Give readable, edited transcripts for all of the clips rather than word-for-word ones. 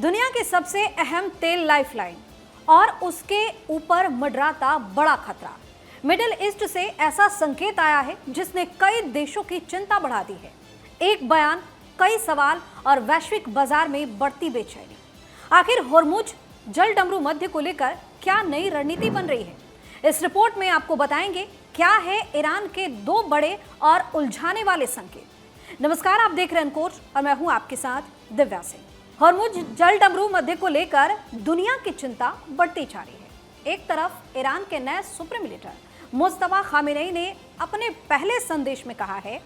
दुनिया की सबसे अहम तेल लाइफलाइन और उसके ऊपर मंडराता बड़ा खतरा। मिडिल ईस्ट से ऐसा संकेत आया है जिसने कई देशों की चिंता बढ़ा दी है। एक बयान, कई सवाल और वैश्विक बाजार में बढ़ती बेचैनी। आखिर होर्मुज जलडमरू मध्य को लेकर क्या नई रणनीति बन रही है? इस रिपोर्ट में आपको बताएंगे क्या है ईरान के दो बड़े और उलझाने वाले संकेत। नमस्कार, आप देख रहे हैं अनकोर और मैं हूं आपके साथ दिव्या सिंह। होर्मुज जलडमरू मध्य को लेकर दुनिया की चिंता बढ़ती जा रही है। एक तरफ ईरान के नए सुप्रीम लीडर मुस्तफा खामेनेई ने अपने पहले संदेश में कहा है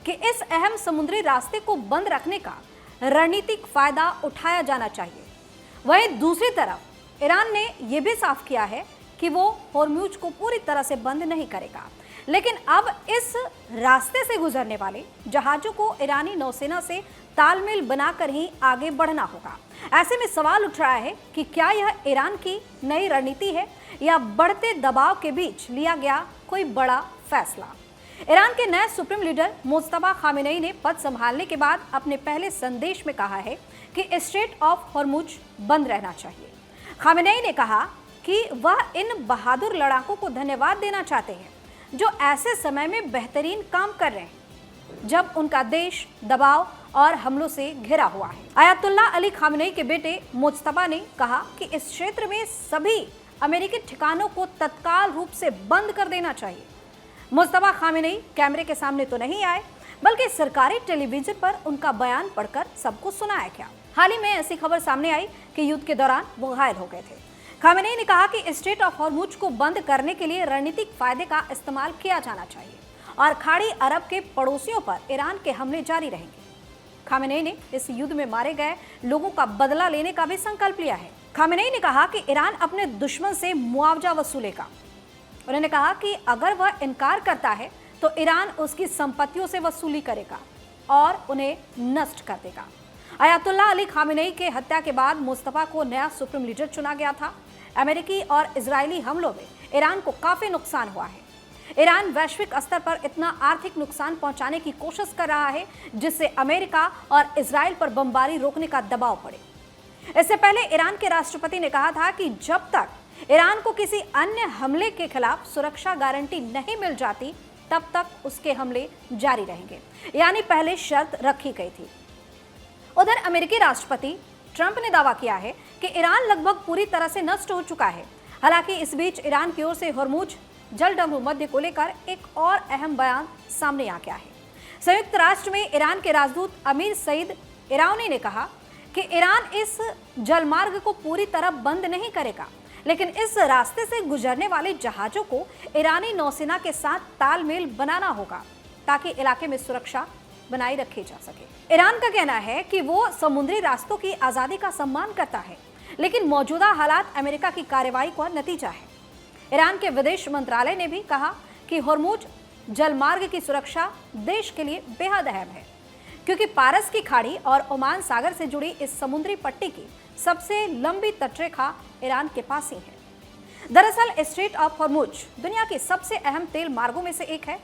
कि इस अहम समुद्री रास्ते को बंद रखने का रणनीतिक फायदा उठाया जाना चाहिए। वहीं दूसरी तरफ ईरान ने यह भी साफ किया है कि वो होर्मुज को पूरी तरह से बंद नहीं करेगा, लेकिन अब इस रास्ते से गुजरने वाले जहाजों को ईरानी नौसेना से तालमेल बनाकर ही आगे बढ़ना होगा। ऐसे में सवाल उठ रहा है कि क्या यह ईरान की नई रणनीति है या बढ़ते दबाव के बीच लिया गया कोई बड़ा फैसला। ईरान के नए सुप्रीम लीडर मुस्तफा खामेनेई ने पद संभालने के बाद अपने पहले संदेश में कहा है कि स्ट्रेट ऑफ होर्मुज बंद रहना चाहिए। खामेनेई ने कहा कि वह इन बहादुर लड़ाकों को धन्यवाद देना चाहते हैं जो ऐसे समय में बेहतरीन काम कर रहे हैं जब उनका देश दबाव और हमलों से घिरा हुआ है। अयातुल्ला अली खामेनेई के बेटे मुस्तफा ने कहा कि इस क्षेत्र में सभी अमेरिकी ठिकानों को तत्काल रूप से बंद कर देना चाहिए। मुस्तफा खामेनेई कैमरे के सामने तो नहीं आए, बल्कि सरकारी टेलीविजन पर उनका बयान पढ़कर सबको सुनाया गया। हाल ही में ऐसी खबर सामने आई कि युद्ध के दौरान वो घायल हो गए थे। खामेनेई ने कहा कि स्ट्रेट ऑफ होर्मुज को बंद करने के लिए रणनीतिक फायदे का इस्तेमाल किया जाना चाहिए और खाड़ी अरब के पड़ोसियों पर ईरान के हमले जारी रहेंगे। खामेनेई ने इस युद्ध में मारे गए लोगों का बदला लेने का भी संकल्प लिया है। खामेनेई ने कहा कि ईरान अपने दुश्मन से मुआवजा वसूलेगा। उन्होंने कहा कि अगर वह इनकार करता है तो ईरान उसकी संपत्तियों से वसूली करेगा और उन्हें नष्ट कर देगा। अयातुल्ला अली खामेनेई के हत्या के बाद मुस्तफा को नया सुप्रीम लीडर चुना गया था। अमेरिकी और इजरायली हमलों में ईरान को काफी नुकसान हुआ है। ईरान वैश्विक स्तर पर इतना आर्थिक नुकसान पहुंचाने की कोशिश कर रहा है जिससे अमेरिका और इजराइल पर बमबारी रोकने का दबाव पड़े। इससे पहले ईरान के राष्ट्रपति ने कहा था कि जब तक ईरान को किसी अन्य हमले के खिलाफ सुरक्षा गारंटी नहीं मिल जाती तब तक उसके हमले जारी रहेंगे, यानी पहले शर्त रखी गई थी। उधर अमेरिकी राष्ट्रपति ट्रंप ने दावा किया है कि ईरान लगभग पूरी तरह से नष्ट हो चुका है। हालांकि इस बीच ईरान की ओर से होर्मुज जलडमरू मध्य को लेकर एक और अहम बयान सामने आ गया है। संयुक्त राष्ट्र में ईरान के राजदूत अमीर सईद इरानी ने कहा कि ईरान इस जलमार्ग को पूरी तरह बंद नहीं करेगा, लेकिन इस रास्ते से गुजरने वाले जहाजों को ईरानी नौसेना के साथ तालमेल बनाना होगा ताकि इलाके में सुरक्षा बनाए रखी जा सके। ईरान का कहना है कि वो समुद्री रास्तों की आजादी का सम्मान करता है, लेकिन मौजूदा हालात अमेरिका की कार्रवाई का नतीजा है। ईरान के विदेश मंत्रालय ने भी कहा कि होर्मुज जलमार्ग की सुरक्षा देश के लिए बेहद अहम है, क्योंकि पारस की खाड़ी और ओमान सागर से जुड़ी इस समुद्री पट्टी की सबसे लंबी तटरेखा ईरान के पास ही है। दरअसल स्ट्रेट ऑफ होर्मुज दुनिया के सबसे अहम तेल मार्गों में से एक है।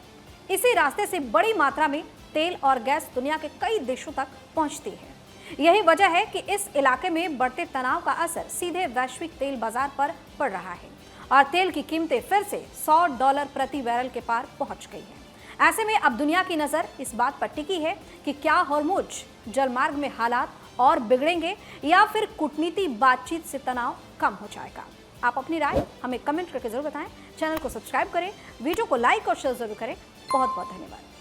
इसी रास्ते से बड़ी मात्रा में तेल और गैस दुनिया के कई देशों तक पहुंचती है। यही वजह है कि इस इलाके में बढ़ते तनाव का असर सीधे वैश्विक तेल बाजार पर पड़ रहा है और तेल की कीमतें फिर से $100 प्रति बैरल के पार पहुंच गई हैं। ऐसे में अब दुनिया की नज़र इस बात पर टिकी है कि क्या होर्मुज जलमार्ग में हालात और बिगड़ेंगे या फिर कूटनीति बातचीत से तनाव कम हो जाएगा। आप अपनी राय हमें कमेंट करके जरूर बताएं। चैनल को सब्सक्राइब करें, वीडियो को लाइक और शेयर जरूर करें। बहुत बहुत धन्यवाद।